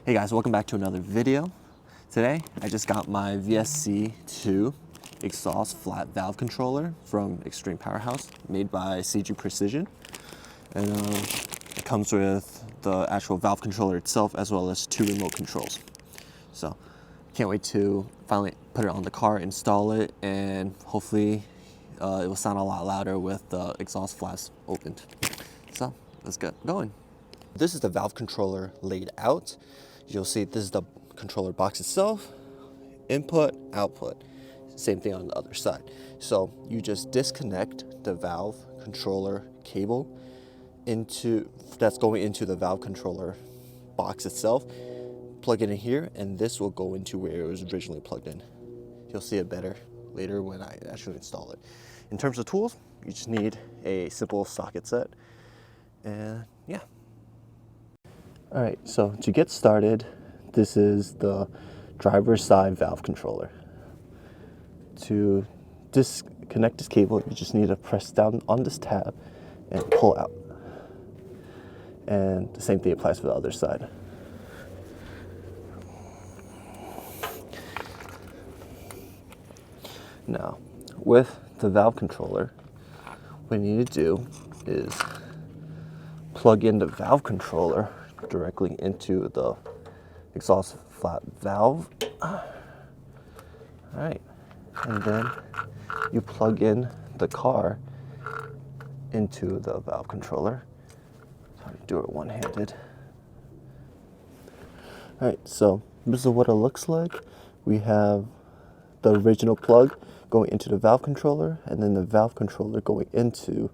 Hey guys, welcome back to another video. Today, I just got my VSC-2 exhaust flat valve controller from Extreme Powerhouse, made by CG Precision. And it comes with the actual valve controller itself, as well as 2 remote controls. So, can't wait to finally put it on the car, install it, and hopefully it will sound a lot louder with the exhaust flaps opened. So, let's get going. This is the valve controller laid out. You'll see this is the controller box itself, input, output. Same thing on the other side. So you just disconnect the valve controller cable that's going into the valve controller box itself, plug it in here, and this will go into where it was originally plugged in. You'll see it better later when I actually install it. In terms of tools, you just need a simple socket set, and yeah. All right, so to get started, this is the driver's side valve controller. To disconnect this cable, you just need to press down on this tab and pull out. And the same thing applies for the other side. Now, with the valve controller, what you need to do is plug in the valve controller directly into the exhaust flat valve. All right, and then you plug in the car into the valve controller. So I do it one-handed. All right, so this is what it looks like. We have the original plug going into the valve controller, and then the valve controller going into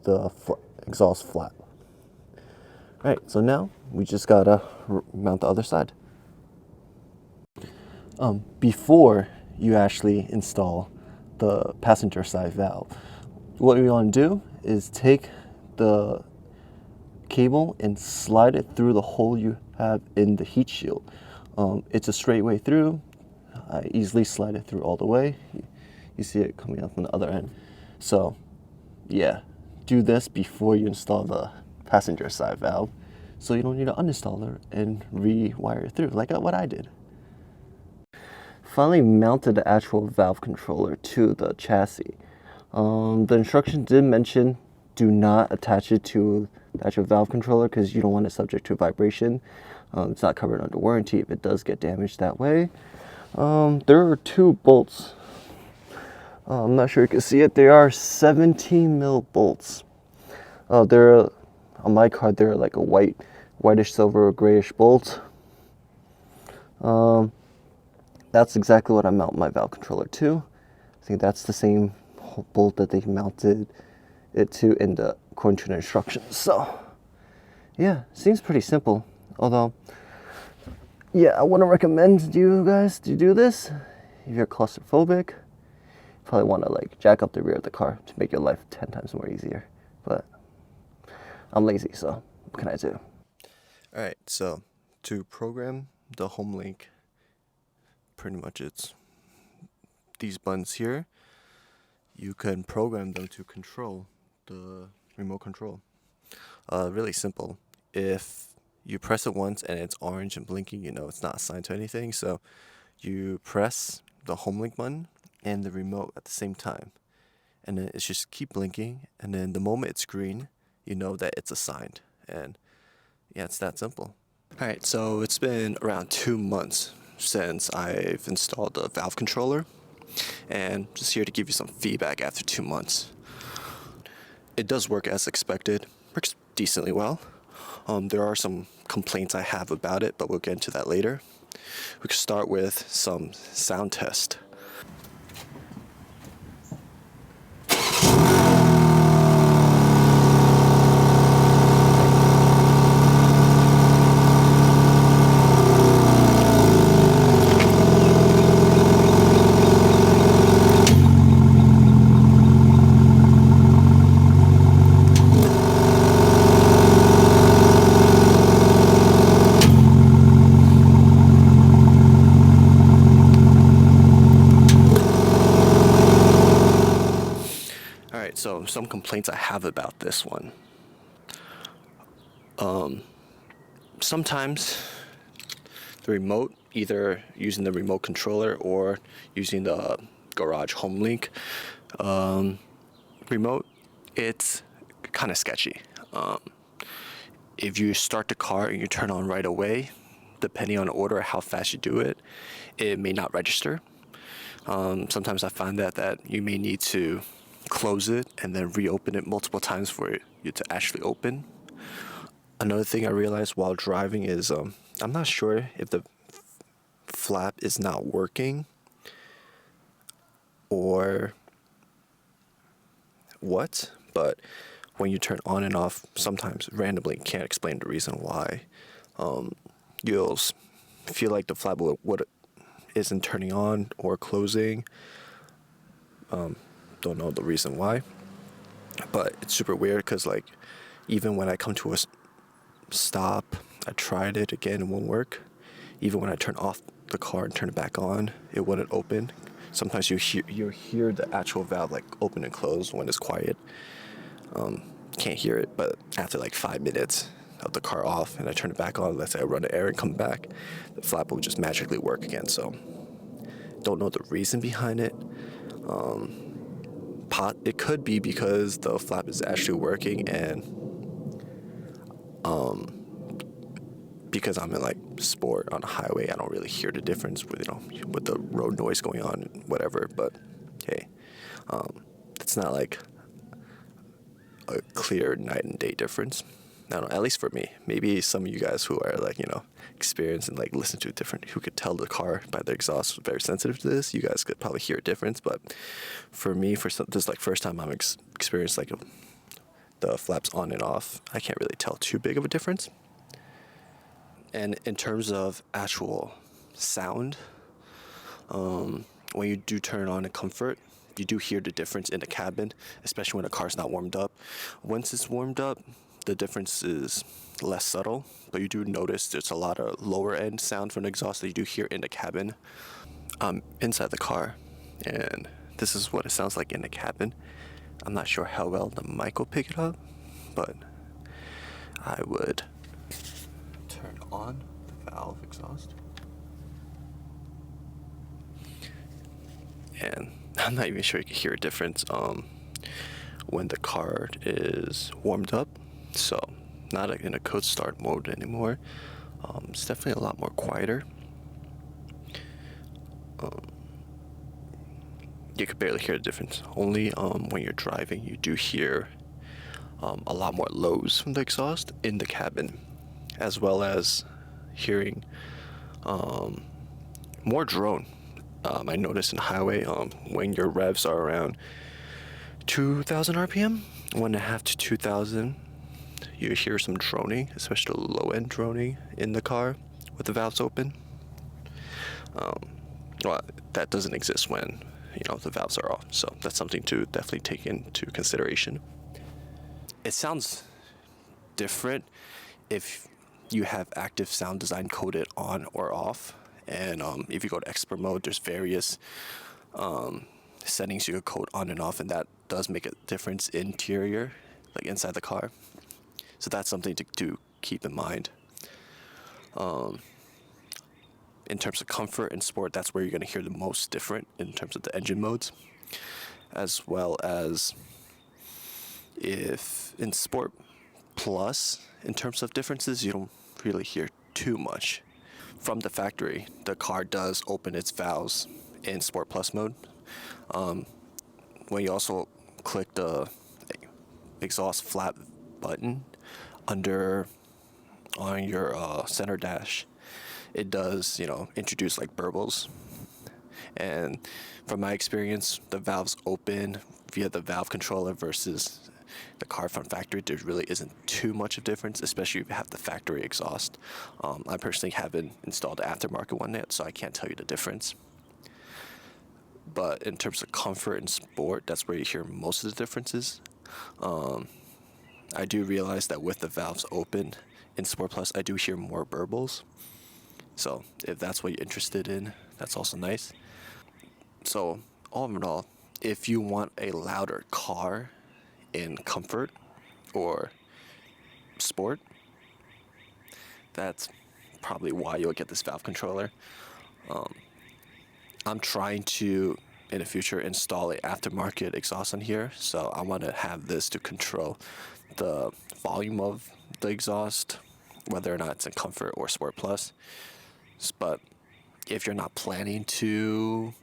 the exhaust flap. All right, so now we just gotta mount the other side. Before you actually install the passenger side valve, what we want to do is take the cable and slide it through the hole you have in the heat shield. It's a straight way through. I easily slide it through all the way. You see it coming out from the other end. So yeah, do this before you install the passenger side valve, so you don't need to uninstall it and rewire it through like what I did. Finally mounted the actual valve controller to the chassis. The instructions did mention do not attach it to the actual valve controller because you don't want it subject to vibration. It's not covered under warranty if it does get damaged that way. There are 2 bolts. I'm not sure you can see it. They are 17 mil bolts. They're on my card. They're like a whitish silver, grayish bolt. That's exactly what I mount my valve controller to. I think that's the same bolt that they mounted it to according to the instructions. So yeah, seems pretty simple. Although, yeah, I wouldn't recommend you guys to do this if you're claustrophobic. Probably want to like jack up the rear of the car to make your life 10 times more easier. But I'm lazy, so what can I do? All right, so to program the home link, pretty much it's these buttons here. You can program them to control the remote control. Really simple. If you press it once and it's orange and blinking, you know it's not assigned to anything. So you press the home link button and the remote at the same time, and then it's just keep blinking, and then the moment it's green, you know that it's assigned. And yeah, it's that simple. All right, so it's been around 2 months since I've installed the valve controller, and just here to give you some feedback after 2 months. It does work as expected, works decently well. There are some complaints I have about it, but we'll get into that later. We can start with some sound test. So some complaints I have about this one. Sometimes the remote, either using the remote controller or using the garage home link remote, it's kind of sketchy. If you start the car and you turn on right away, depending on the order, how fast you do it, it may not register. Sometimes I find that you may need to close it and then reopen it multiple times for you to actually open. Another thing I realized while driving is I'm not sure if the flap is not working or what, but when you turn on and off, sometimes randomly, can't explain the reason why, you'll feel like the flap isn't turning on or closing. Don't know the reason why, but it's super weird because like even when I come to a stop, I tried it again, it won't work. Even when I turn off the car and turn it back on, it wouldn't open. Sometimes you hear the actual valve like open and close when it's quiet. Can't hear it, but after like 5 minutes of the car off and I turn it back on, let's say I run an errand, come back, the flap will just magically work again. So don't know the reason behind it. It could be because the flap is actually working, and because I'm in like sport on a highway, I don't really hear the difference with with the road noise going on and whatever. But hey, it's not like a clear night and day difference. I don't know, at least for me. Maybe some of you guys who are like, experienced and like listen to it different, who could tell the car by the exhaust, very sensitive to this, you guys could probably hear a difference. But for me, this like first time I'm experienced like the flaps on and off, I can't really tell too big of a difference. And in terms of actual sound, when you do turn it on in comfort, you do hear the difference in the cabin, especially when the car's not warmed up. Once it's warmed up, the difference is less subtle, but you do notice there's a lot of lower end sound from the exhaust that you do hear in the cabin. Inside the car, and this is what it sounds like in the cabin. I'm not sure how well the mic will pick it up, but I would turn on the valve exhaust. And I'm not even sure you can hear a difference when the car is warmed up. So not in a cold start mode anymore. It's definitely a lot more quieter. You could barely hear the difference. Only when you're driving, you do hear a lot more lows from the exhaust in the cabin, as well as hearing more drone. I noticed in highway when your revs are around 2,000 RPM, 1.5 to 2,000, you hear some droning, especially low end droning in the car with the valves open. Well, that doesn't exist when the valves are off, so that's something to definitely take into consideration. It sounds different if you have active sound design coded on or off. And if you go to expert mode, there's various settings you could code on and off, and that does make a difference interior, like inside the car. So that's something to keep in mind. In terms of comfort and sport, that's where you're going to hear the most different in terms of the engine modes, as well as if in Sport Plus, in terms of differences, you don't really hear too much. From the factory, the car does open its valves in Sport Plus mode. When you also click the exhaust flap button on your center dash, it does, introduce like burbles. And from my experience, the valves open via the valve controller versus the car from factory, there really isn't too much of difference, especially if you have the factory exhaust. I personally haven't installed the aftermarket one yet, so I can't tell you the difference. But in terms of comfort and sport, that's where you hear most of the differences. I do realize that with the valves open in Sport Plus, I do hear more burbles. So if that's what you're interested in, that's also nice. So all in all, if you want a louder car in comfort or sport, that's probably why you'll get this valve controller. I'm trying to, in the future, install an aftermarket exhaust on here, so I want to have this to control the volume of the exhaust, whether or not it's in Comfort or Sport Plus. But if you're not planning to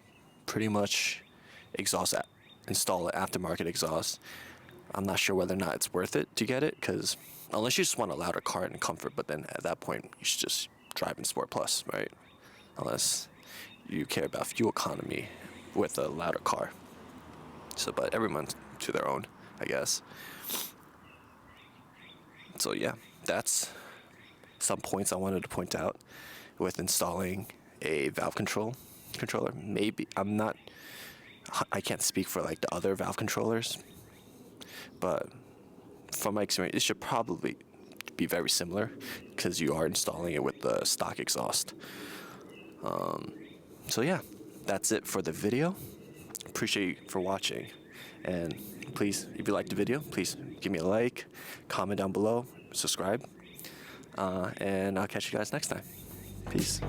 pretty much install an aftermarket exhaust, I'm not sure whether or not it's worth it to get it, because unless you just want a louder car in Comfort, but then at that point you should just drive in Sport Plus, right? Unless you care about fuel economy with a louder car. So, but everyone's to their own, I guess. So yeah, that's some points I wanted to point out with installing a valve controller. Maybe I can't speak for like the other valve controllers, but from my experience, it should probably be very similar because you are installing it with the stock exhaust. So yeah, that's it for the video. Appreciate you for watching, and please, if you liked the video, please give me a like, comment down below, subscribe, and I'll catch you guys next time. Peace.